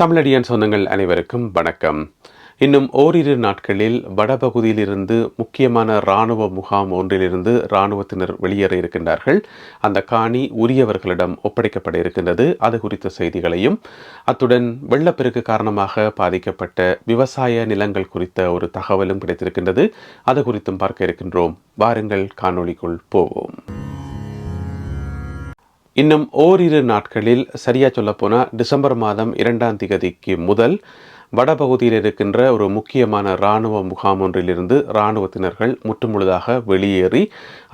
தமிழடியான் சொந்தங்கள் அனைவருக்கும் வணக்கம். இன்னும் ஓரிரு நாட்களில் வடபகுதியிலிருந்து முக்கியமான இராணுவ முகாம் ஒன்றிலிருந்து இராணுவத்தினர் வெளியேற இருக்கின்றார்கள். அந்த காணி உரியவர்களிடம் ஒப்படைக்கப்பட இருக்கின்றது. அது குறித்த செய்திகளையும், அத்துடன் வெள்ளப்பெருக்கு காரணமாக பாதிக்கப்பட்ட விவசாய நிலங்கள் குறித்த ஒரு தகவலும் கிடைத்திருக்கின்றது. அது குறித்தும் பார்க்க இருக்கின்றோம். வாருங்கள் காணொளிக்குள் போவோம். இன்னும் ஓரிரு நாட்களில் சரியா சொல்லப்போனால் டிசம்பர் மாதம் 2ஆம் தேதிக்கு முதல் வடபகுதியில் இருக்கின்ற ஒரு முக்கியமான இராணுவ முகாம் ஒன்றிலிருந்து இராணுவத்தினர்கள் முற்றுமுழுதாக வெளியேறி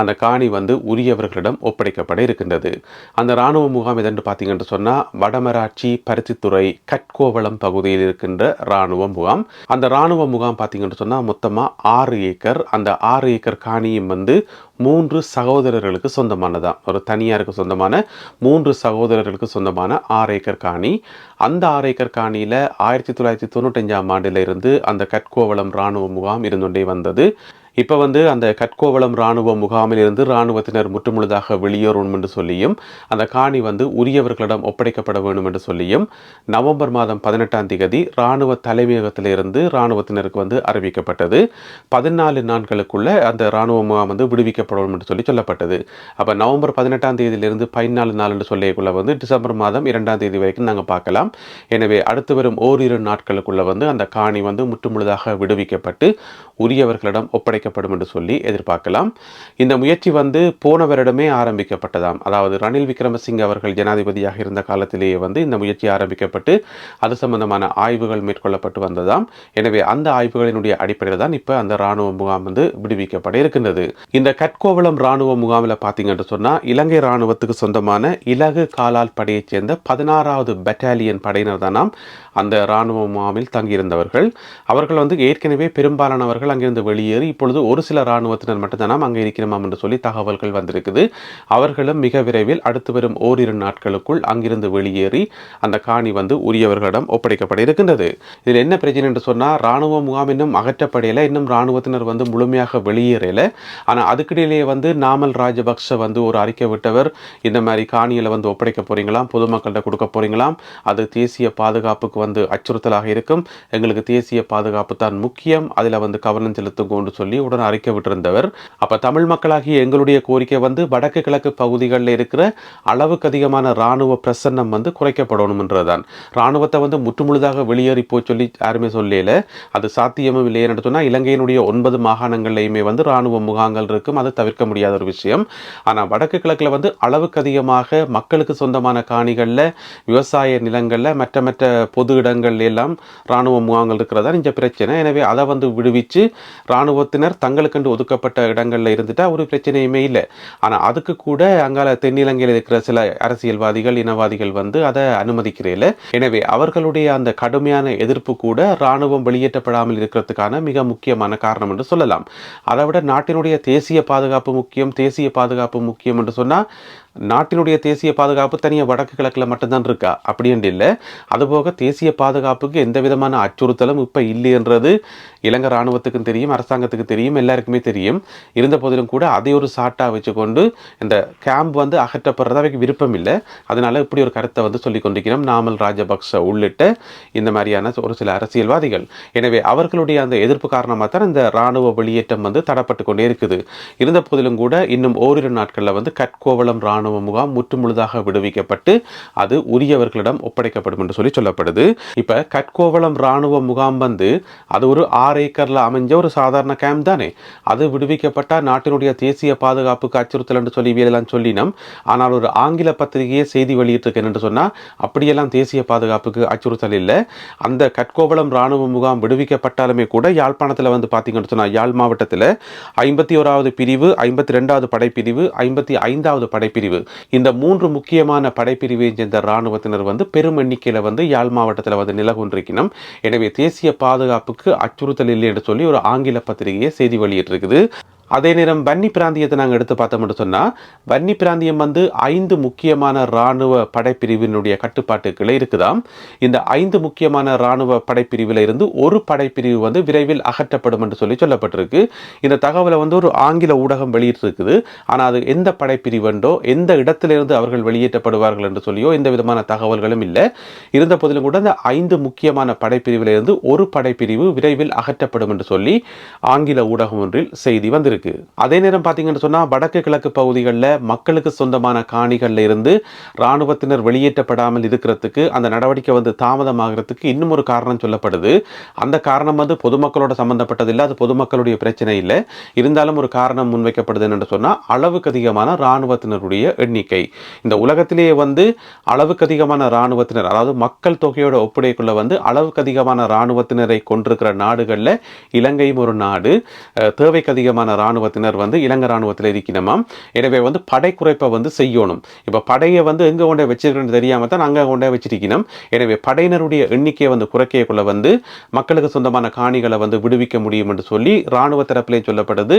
அந்த காணி உரியவர்களிடம் ஒப்படைக்கப்பட இருக்கின்றது. அந்த இராணுவ முகாம் எதென்று பார்த்தீங்கன்னு சொன்னால் வடமராட்சி பருத்தித்துறை கட்கோவளம் பகுதியில் இருக்கின்ற இராணுவ முகாம். அந்த இராணுவ முகாம் பார்த்தீங்கன்னு சொன்னால் மொத்தமாக 6 ஏக்கர். அந்த 6 ஏக்கர் காணியும் 3 சகோதரர்களுக்கு சொந்தமானதான். ஒரு தனியாருக்கு சொந்தமான 3 சகோதரர்களுக்கு சொந்தமான 6 ஏக்கர் காணி. அந்த 6 ஏக்கர் காணியில் 1995ஆம் ஆண்டில் இருந்து அந்த கட்கோவளம் இராணுவ முகாம் இருந்துகொண்டே வந்தது. இப்போ அந்த கட்கோவளம் இராணுவ முகாமில் இருந்து இராணுவத்தினர் முற்றுமுழுதாக வெளியேறணும் என்று சொல்லியும், அந்த காணி உரியவர்களிடம் ஒப்படைக்கப்பட வேண்டும் என்று சொல்லியும் நவம்பர் மாதம் 18ஆம் தேதி இராணுவ தலைமையகத்திலிருந்து இராணுவத்தினருக்கு அறிவிக்கப்பட்டது. 14 நாட்களுக்குள்ள அந்த இராணுவ முகாம் விடுவிக்கப்படும் என்று சொல்லப்பட்டது. அப்போ நவம்பர் 18ஆம் தேதியிலிருந்து 14 நாள் என்று சொல்லிக்குள்ள டிசம்பர் மாதம் 2ஆம் தேதி வரைக்கும் நாங்கள் பார்க்கலாம். எனவே அடுத்து வரும் ஓரிரு நாட்களுக்குள்ள அந்த காணி முற்றுமுழுதாக விடுவிக்கப்பட்டு உரியவர்களிடம் ஒப்படைக்கப்படும் என்று சொல்லி எதிர்பார்க்கலாம். இந்த முயற்சி போன வருடமே ஆரம்பிக்கப்பட்டதாம். அதாவது ரணில் விக்ரமசிங்க அவர்கள் ஜனாதிபதியாக இருந்த காலத்திலேயே இந்த முயற்சி ஆரம்பிக்கப்பட்டு அது சம்பந்தமான ஆய்வுகள் மேற்கொள்ளப்பட்டு வந்ததாம். எனவே அந்த ஆய்வுகளினுடைய அடிப்படையில் தான் இப்ப அந்த இராணுவ முகாம் விடுவிக்கப்பட இருக்கின்றது. இந்த கட்கோவளம் இராணுவ முகாமில் பார்த்தீங்கன்னு சொன்னா இலங்கை இராணுவத்துக்கு சொந்தமான இலகு காலால் படையைச் சேர்ந்த 16வது பட்டாலியன் படையினர் தானாம் அந்த இராணுவ முகாமில் தங்கியிருந்தவர்கள். அவர்கள் ஏற்கனவே பெரும்பாலானவர்கள் அங்கிருந்து வெளியேறி இப்பொழுது ஒரு சில இராணுவத்தினர் மட்டும்தான் அங்கே இருக்கிறோம் என்று சொல்லி தகவல்கள் வந்திருக்குது. அவர்களும் மிக விரைவில் அடுத்து வரும் ஓரிரு நாட்களுக்குள் அங்கிருந்து வெளியேறி அந்த காணி உரியவர்களிடம் ஒப்படைக்கப்பட இருக்கின்றது. இதில் என்ன பிரச்சனை என்று சொன்னால் இராணுவ முகாம் இன்னும் அகற்றப்படையில, இன்னும் இராணுவத்தினர் முழுமையாக வெளியேறல. ஆனால் அதுக்கிடையிலேயே நாமல் ராஜபக்ஷ ஒரு அறிக்கை விட்டவர், இந்த மாதிரி காணியில் ஒப்படைக்க போறீங்களாம், பொதுமக்கள்கிட்ட கொடுக்க போறீங்களாம், அது தேசிய பாதுகாப்புக்கு அச்சுறுத்தலாக இருக்கும், எங்களுக்கு தேசிய பாதுகாப்பு தான் முக்கியம், அதில் கவனம் செலுத்துங்கன்னு சொல்லி உடன் அறிக்கை விட்டிருந்தவர். அப்ப தமிழ் மக்களாகிய எங்களுடைய கோரிக்கை வடக்கு கிழக்கு பகுதிகளில் இருக்கிற அளவுக்கு அதிகமான இராணுவ பிரசன்னம் குறைக்கப்படணும் என்றுதான். இராணுவத்தை முற்றுமுழுதாக வெளியேறி போய் சொல்லி யாருமே சொல்லல. அது சாத்தியமும் இல்லை என்று சொன்னா இலங்கையினுடைய 9 மாகாணங்கள்லையுமே இராணுவ முகாம்கள் இருக்கும். அது தவிர்க்க முடியாத ஒரு விஷயம். ஆனா வடக்கு கிழக்குல அளவுக்கு அதிகமாக மக்களுக்கு சொந்தமான காணிகள்ல, விவசாய நிலங்கள்ல, மற்ற மற்ற பொது இடங்கள் எல்லாம் இராணுவ முகாம்கள் இருக்கிறதா இந்த பிரச்சனை. எனவே அதை விடுவிச்சு இராணுவத்தினர் தங்களுக்கென்று ஒதுக்கப்பட்ட இடங்கள்ல இருந்துட்டா ஒரு பிரச்சனையுமே இல்லை. ஆனா அதுக்கு கூட அங்கால தென்னிலங்கையில் இருக்கிற சில அரசியல்வாதிகள், இனவாதிகள் அதை அனுமதிக்கிறேன். எனவே அவர்களுடைய அந்த கடுமையான எதிர்ப்பு கூட இராணுவம் வெளியேற்றப்படாமல் இருக்கிறதுக்கான மிக முக்கியமான காரணம் என்று சொல்லலாம். அதை விட நாட்டினுடைய தேசிய பாதுகாப்பு முக்கியம், தேசிய பாதுகாப்பு முக்கியம் என்று சொன்னா நாட்டினுடைய தேசிய பாதுகாப்பு தனியாக வடக்கு கிழக்கில் மட்டும்தான் இருக்கா அப்படி என்று இல்லை. அதுபோக தேசிய பாதுகாப்புக்கு எந்த விதமான அச்சுறுத்தலும் இப்போ இல்லை என்றது இலங்கை இராணுவத்துக்கும் தெரியும், அரசாங்கத்துக்கு தெரியும், எல்லாருக்குமே தெரியும். இருந்த போதிலும் கூட அதை ஒரு சாட்டாக வச்சுக்கொண்டு இந்த கேம்ப் அகற்றப்படுறதா அவைக்கு விருப்பம் இல்லை. அதனால இப்படி ஒரு கருத்தை சொல்லிக் கொண்டிருக்கிறோம் நாமல் ராஜபக்ஷ உள்ளிட்ட இந்த மாதிரியான ஒரு சில அரசியல்வாதிகள். எனவே அவர்களுடைய அந்த எதிர்ப்பு காரணமாக தான் இந்த இராணுவ வெளியேற்றம் தடப்பட்டு கொண்டே இருக்குது. இருந்த போதிலும் கூட இன்னும் ஓரிரு நாட்களில் கட்கோவளம் இராணுவ முகாம் முற்றுமுழுதாக விடுவிக்கப்பட்டு அது உரியவர்களிடம் ஒப்படைக்கப்படும் என்று சொல்லப்படுது. இப்ப கட்கோவளம் இராணுவ முகாம் அது ஒரு 6 ஏக்கர்ல அமைஞ்ச ஒரு சாதாரண கேம்ப் தானே. அது விடுவிக்கப்பட்டா நாட்டினுடைய தேசிய பாதுகாப்புக்கு அச்சுறுத்தல் என்று சொல்லினோம். ஆனால் ஒரு ஆங்கில பத்திரிகையை செய்தி வெளியிட்டிருக்கேன் என்று சொன்னா அப்படியெல்லாம் தேசிய பாதுகாப்புக்கு அச்சுறுத்தல் இல்லை. அந்த கட்கோவளம் இராணுவ முகாம் விடுவிக்கப்பட்டாலுமே கூட யாழ்ப்பாணத்தில் பார்த்தீங்கன்னு சொன்னா யாழ் மாவட்டத்தில் 51வது பிரிவு, 52வது படைப்பிரிவு, 55வது படைப்பிரிவு, இந்த 3 முக்கியமான படைப்பிரிவை சேர்ந்த இராணுவத்தினர் பெரும் எண்ணிக்கையில் யாழ் மாவட்டத்தில் நிலகொண்டிருக்கணும். எனவே தேசிய பாதுகாப்புக்கு அச்சுறுத்தல் இல்லை என்று சொல்லி ஒரு ஆங்கில பத்திரிகையை செய்தி வெளியிட்டிருக்குது. அதே நேரம் வன்னி பிராந்தியத்தை நாங்கள் எடுத்து பார்த்தோம்னு சொன்னால் வன்னி பிராந்தியம் வந்து 5 முக்கியமான இராணுவ படைப்பிரிவினுடைய கட்டுப்பாட்டுக்களே இருக்குதாம். இந்த 5 முக்கியமான இராணுவ படைப்பிரிவில் இருந்து ஒரு படைப்பிரிவு வந்து விரைவில் அகற்றப்படும் என்று சொல்லப்பட்டிருக்கு. இந்த தகவலை வந்து ஒரு ஆங்கில ஊடகம் வெளியிட்டிருக்குது. ஆனால் அது எந்த படைப்பிரிவென்றோ எந்த இடத்திலிருந்து அவர்கள் வெளியேற்றப்படுவார்கள் என்று சொல்லியோ எந்த விதமான தகவல்களும் இல்லை. இருந்த போதிலும் கூட அந்த 5 முக்கியமான படைப்பிரிவில் இருந்து ஒரு படைப்பிரிவு விரைவில் அகற்றப்படும் என்று சொல்லி ஆங்கில ஊடகம் ஒன்றில் செய்தி வந்திருக்கு. அதே நேரம் பார்த்தீங்கன்னு சொன்னா வடக்கு கிழக்கு பகுதிகளில் மக்களுக்கு சொந்தமான காணிகள்ல இருந்து இராணுவத்தினர் வெளியேற்றப்படாமல் இருக்கிறதுக்கு அந்த நடவடிக்கை வந்து தாமதமாகிறதுக்கு இன்னும் ஒரு காரணம் சொல்லப்படுது. அந்த காரணம் வந்து பொதுமக்களோட சம்பந்தப்பட்டது இல்லை, அது பொதுமக்களுடைய பிரச்சனை இல்லை. இருந்தாலும் ஒரு காரணம் முன்வைக்கப்படுது என்று சொன்னா அளவுக்கு அதிகமான இராணுவத்தினருடைய எண்ணிக்கை. இந்த உலகத்திலேயே வந்து அளவுக்கு அதிகமான இராணுவத்தினர், அதாவது மக்கள் தொகையோட ஒப்படைக்குள்ள வந்து அளவுக்கு அதிகமான இராணுவத்தினரை கொண்டிருக்கிற நாடுகளில் இலங்கையும் ஒரு நாடு. தேவைக்கு அதிகமான இராணுவத்தினர் வந்து இலங்கை இராணுவத்தில் இருக்கணுமாம். எனவே வந்து படை குறைப்பை வந்து செய்யணும். இப்போ படையை வந்து எங்கே கொண்டே வச்சிருக்கணும்னு தெரியாமல் தான் அங்கே கொண்டே வச்சிருக்கணும். எனவே படையினருடைய எண்ணிக்கையை வந்து குறைக்கக்குள்ள வந்து மக்களுக்கு சொந்தமான காணிகளை வந்து விடுவிக்க முடியும் என்று சொல்லி இராணுவ தரப்பிலையும் சொல்லப்படுது,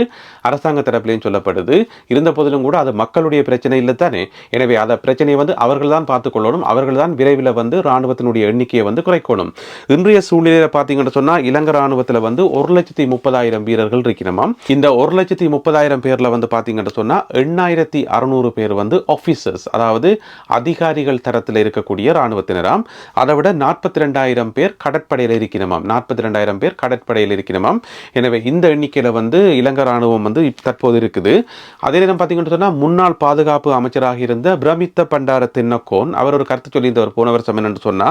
அரசாங்க தரப்பிலையும் சொல்லப்படுது. இருந்த போதிலும் கூட அது மக்களுடைய பிரச்சனை இல்லை தானே. எனவே அதை பிரச்சனையை வந்து அவர்கள் தான் பார்த்துக்கொள்ளணும். அவர்கள் தான் விரைவில் வந்து இராணுவத்தினுடைய எண்ணிக்கையை வந்து குறைக்கணும். இன்றைய சூழ்நிலையில் பார்த்தீங்கன்னு சொன்னால் இலங்கை இராணுவத்தில் வந்து 1,30,000 வீரர்கள் இருக்கணுமாம். இந்த 1,30,000 பேர்ல வந்து பாத்தீங்கன்னு சொன்னா 8,600 பேர் வந்து ஆபீசர்ஸ், அதாவது அதிகாரிகள் தரத்தில் இருக்கக்கூடிய இராணுவத்தினராம். அதை விட 42,000 பேர் கடற்படையில் இருக்கணுமாம். 42,000 பேர் கடற்படையில் இருக்கணுமாம். எனவே இந்த எண்ணிக்கையில வந்து இலங்கை இராணுவம் வந்து தற்போது இருக்குது. அதே நேரம் பாத்தீங்கன்னு சொன்னா முன்னாள் பாதுகாப்பு அமைச்சராக இருந்த பிரமித்த பண்டார தென்னக்கோன் அவர் ஒரு கருத்து சொல்லியிருந்தவர் போன வருஷம் என்னன்னு சொன்னா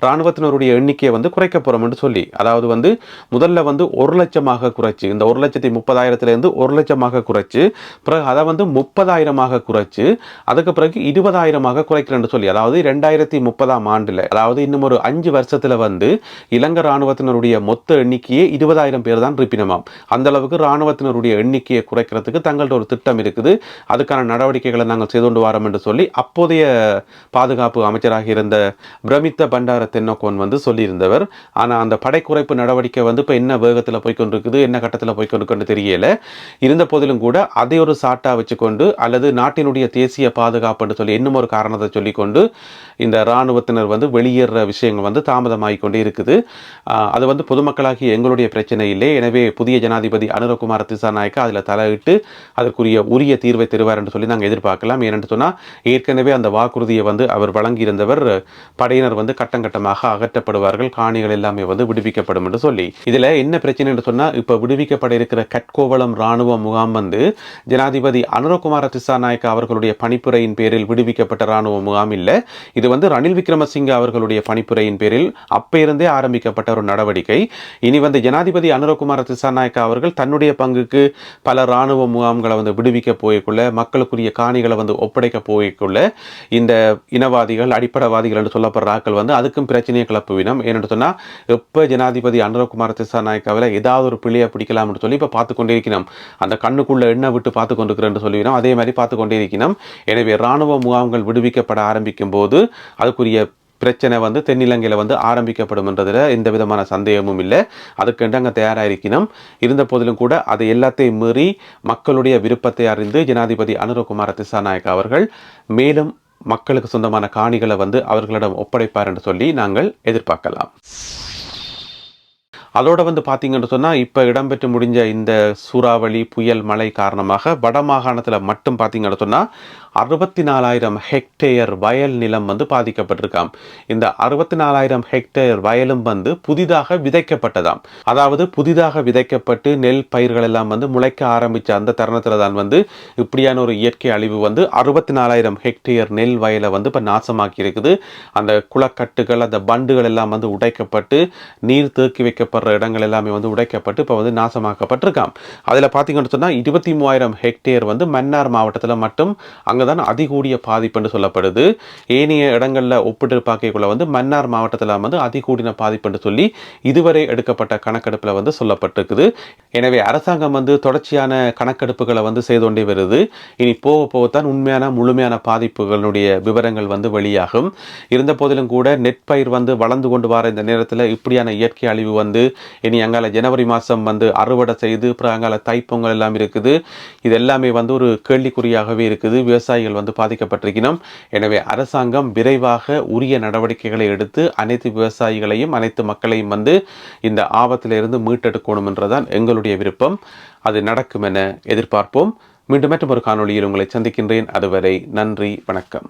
இராணுவத்தினருடைய எண்ணிக்கையை வந்து குறைக்க போறோம் என்று சொல்லி, அதாவது வந்து முதல்ல வந்து 1 லட்சமாக குறைச்சு, இந்த 1,30,000 1 லட்சமாக குறைச்சு, பிறகு அதை வந்து 30,000 குறைச்சு, அதுக்கு பிறகு 20,000 குறைக்கிறேன்னு சொல்லி, அதாவது 2030 ஆண்டுல, அதாவது இன்னும் ஒரு 5 வருஷத்துல வந்து இலங்கை இராணுவத்தினருடைய மொத்த எண்ணிக்கையே 20,000 பேர் தான் இருப்பினமாம். அந்த அளவுக்கு இராணுவத்தினருடைய எண்ணிக்கையை குறைக்கிறதுக்கு தங்கள்ட்ட ஒரு திட்டம் இருக்குது. அதுக்கான நடவடிக்கைகளை நாங்கள் செய்து கொண்டு வரோம் என்று சொல்லி அப்போதைய பாதுகாப்பு அமைச்சராக இருந்த பிரமித்த பண்டார தென்னக்கோன் வந்து சொல்லியிருந்தவர். ஆனால் அந்த படை குறைப்பு நடவடிக்கை வந்து இப்போ என்ன வேகத்தில் போய்கொண்டிருக்குது, என்ன கட்டத்தில் போய்கொண்டிருக்குன்னு தெரியல. இருந்த போதிலும் கூட அதை ஒரு சாட்டா வச்சுக்கொண்டு அல்லது நாட்டினுடைய தேசிய பாதுகாப்பு என்று சொல்லி இன்னும் ஒரு காரணத்தை சொல்லிக்கொண்டு இந்த இராணுவத்தினர் வந்து வெளியேற விஷயங்கள் வந்து தாமதமாகிக் கொண்டே இருக்குது. அது வந்து பொதுமக்களாகி எங்களுடைய பிரச்சனை இல்லை. எனவே புதிய ஜனாதிபதி அனுரகுமார திசாநாயக்க அதில் தலையிட்டு அதற்குரிய உரிய தீர்வை தருவார் என்று சொல்லி நாங்கள் எதிர்பார்க்கலாம். ஏனென்று சொன்னால் ஏற்கனவே அந்த வாக்குறுதியை வந்து அவர் வழங்கியிருந்தவர் படையினர் வந்து கட்டம் கட்டமாக அகற்றப்படுவார்கள், காணிகள் எல்லாமே வந்து விடுவிக்கப்படும் என்று சொல்லி. இதில் என்ன பிரச்சனை என்று சொன்னால் இப்போ விடுவிக்கப்பட இருக்கிற கட்கோவளம் இராணுவ முகாம் வந்து ஜனாதிபதி அனுரகுமார திசாநாயக்க அவர்களுடைய பணிப்புரையின் பேரில் விடுவிக்கப்பட்ட இராணுவ முகாம் இல்லை. இது வந்து ரணில் விக்ரமசிங்க அவர்களுடைய பணிப்புரையின் பேரில் அப்ப இருந்தே ஆரம்பிக்கப்பட்ட ஒரு நடவடிக்கை. இனி வந்து ஜனாதிபதி அனுரகுமார திசாநாயக்க அவர்கள் தன்னுடைய பங்குக்கு பல இராணுவ முகாம்களை வந்து விடுவிக்க போய்க்குள்ள, மக்களுக்குரிய காணிகளை வந்து ஒப்படைக்க போய்க்குள்ள இந்த இனவாதிகள் அடிப்படைவாதிகள் என்று சொல்லப்படுற ஆக்கள் வந்து அதுக்கும் பிரச்சனையை கிளப்புவினம். ஏன்னு சொன்னால் எப்போ ஜனாதிபதி அனுரகுமார திசாநாயக்காவில் ஏதாவது ஒரு பிள்ளையை பிடிக்கலாம் என்று சொல்லி இப்போ பார்த்து கொண்டே இருக்கணும். அந்த கண்ணுக்குள்ள எண்ணெய் விட்டு பார்த்து கொண்டிருக்கிறேன் சொல்லிவிடும். அதே மாதிரி பார்த்து கொண்டே இருக்கணும். எனவே இராணுவ முகாம்கள் விடுவிக்கப்பட ஆரம்பிக்கும் போது அதுக்குரிய பிரச்சனை வந்து தென்னிலங்கையில் வந்து ஆரம்பிக்கப்படும் என்றதில் எந்த விதமான சந்தேகமும் இல்லை. அதுக்கு அங்கே தயாராக இருக்கணும். இருந்த போதிலும் கூட அதை எல்லாத்தையும் மீறி மக்களுடைய விருப்பத்தை அறிந்து ஜனாதிபதி அனுரகுமார திசாநாயக்க அவர்கள் மேலும் மக்களுக்கு சொந்தமான காணிகளை வந்து அவர்களிடம் ஒப்படைப்பார் என்று சொல்லி நாங்கள் எதிர்பார்க்கலாம். அதோட வந்து பார்த்தீங்கன்னு சொன்னால் இப்போ இடம்பெற்று முடிஞ்ச இந்த சூறாவளி புயல் மழை காரணமாக வட மாகாணத்தில் மட்டும் பார்த்தீங்கன்னு சொன்னால் 64,000 ஹெக்டேயர் வயல் நிலம் வந்து பாதிக்கப்பட்டிருக்காம். இந்த 64,000 ஹெக்டேயர் வயலும் வந்து புதிதாக விதைக்கப்பட்டதாம். அதாவது புதிதாக விதைக்கப்பட்டு நெல் பயிர்கள் எல்லாம் வந்து முளைக்க ஆரம்பித்த அந்த தருணத்தில் தான் வந்து இப்படியான ஒரு இயற்கை அழிவு வந்து 64,000 ஹெக்டேயர் நெல் வயலை வந்து இப்போ நாசமாக்கி இருக்குது. அந்த குளக்கட்டுகள், அந்த பண்டுகள் எல்லாம் வந்து உடைக்கப்பட்டு நீர் தேக்கி வைக்கப்படுற இடங்கள் எல்லாமே வந்து உடைக்கப்பட்டு இப்போ வந்து நாசமாக்கப்பட்டிருக்காம். அதில் பார்த்தீங்கன்னு சொன்னால் 23,000 ஹெக்டேயர் வந்து மன்னார் மாவட்டத்தில் மட்டும் அங்கே அங்கே தான் அதிகூடிய பாதிப்பு என்று சொல்லப்படுது. ஏனைய இடங்களில் ஒப்பிட்டு பார்க்கக்குள்ள வந்து மன்னார் மாவட்டத்தில் வந்து அதிகூடின பாதிப்பு என்று சொல்லி இதுவரை எடுக்கப்பட்ட கணக்கெடுப்பில் வந்து சொல்லப்பட்டிருக்குது. எனவே அரசாங்கம் வந்து தொடர்ச்சியான கணக்கெடுப்புகளை வந்து செய்து கொண்டே வருது. இனி போக போகத்தான் உண்மையான முழுமையான பாதிப்புகளுடைய விவரங்கள் வந்து வெளியாகும். இருந்த போதிலும் கூட நெற்பயிர் வந்து வளர்ந்து கொண்டு வர இந்த நேரத்தில் இப்படியான இயற்கை அழிவு வந்து இனி அங்கால ஜனவரி மாதம் வந்து அறுவடை செய்து அப்புறம் அங்கால தைப்பொங்கல் எல்லாம் இருக்குது. இது எல்லாமே வந்து ஒரு கேள்விக்குறியாகவே இருக்குது. விவசாயிகள் வந்து பாதிக்கப்பட்டிருக்கணும். எனவே அரசாங்கம் விரைவாக உரிய நடவடிக்கைகளை எடுத்து அனைத்து விவசாயிகளையும் அனைத்து மக்களையும் வந்து இந்த ஆபத்திலிருந்து மீட்டெடுக்கணும் என்றுதான் எங்களுடைய விருப்பம். அது நடக்கும் என எதிர்பார்ப்போம். மீண்டும் மற்றும் ஒரு காணொளியில் உங்களை சந்திக்கின்றேன். அதுவரை நன்றி, வணக்கம்.